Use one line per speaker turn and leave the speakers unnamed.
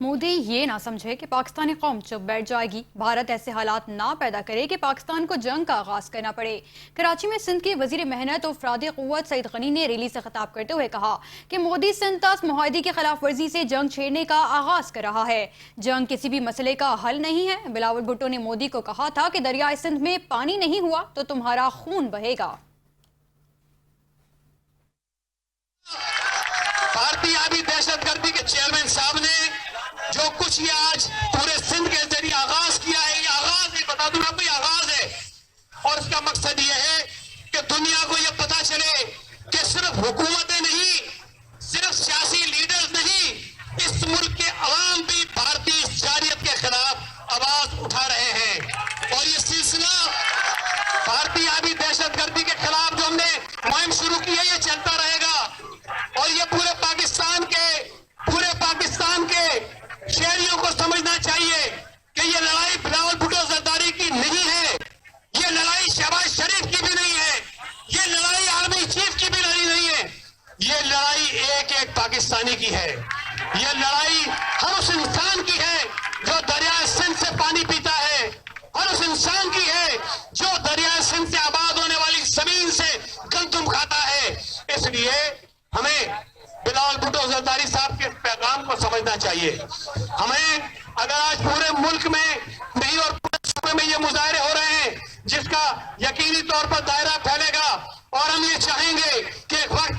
मोदी ये ना समझे कि पाकिस्तानी कौम चुप बैठ जाएगी। भारत ऐसे हालात ना पैदा करे कि पाकिस्तान को जंग का आगाज करना पड़े। कराची में सिंध के वजीर मेहनत और अफराद क़ुव्वत सईद गनी ने रैली से खिताब करते हुए कहा कि मोदी सिंध तास मुआहदे की खिलाफ वर्जी से जंग छेड़ने का आगाज कर रहा है। जंग किसी भी मसले का हल नहीं है। बिलावल भुट्टो ने मोदी को कहा था कि दरियाए सिंध में पानी नहीं हुआ तो तुम्हारा खून बहेगा।
भारतीय आबी दहशतगर्दी के चेयरमैन साहब ने जो कुछ ये आज पूरे सिंध के जरिए आगाज किया है, ये आगाज नहीं, बता दूं आपको, ये आगाज है। और इसका मकसद ये है कि दुनिया को ये पता चले कि सिर्फ हुकूमतें नहीं, सिर्फ सियासी लीडर्स नहीं, इस मुल्क के अवाम भी भारतीय जारियत के खिलाफ आवाज उठा रहे हैं। और ये सिलसिला भारतीय आबी दहशतगर्दी के खिलाफ जो हमने मुहिम शुरू की है, ये चलता रहेगा। और ये पूरे पाकिस्तान के शहरियों को समझना चाहिए कि ये लड़ाई बिलावल भुट्टो जरदारी की नहीं है, ये लड़ाई शहबाज शरीफ की भी नहीं है, ये लड़ाई आर्मी चीफ की भी लड़ाई नहीं है, ये लड़ाई एक एक पाकिस्तानी की है। ये लड़ाई हर उस इंसान की है जो दरिया सिंध से पानी पीता है, हर उस इंसान की है जो दरिया सिंध से आबाद होने वाली जमीन से गंदम खाता है। इसलिए हमें बिलावल भुट्टो जरदारी साहब के पैगाम को समझना चाहिए। हमें अगर आज पूरे मुल्क में नहीं और पूरे सूबे में ये मुजाहरे हो रहे हैं जिसका यकीनी तौर पर दायरा फैलेगा, और हम ये चाहेंगे कि एक वक्त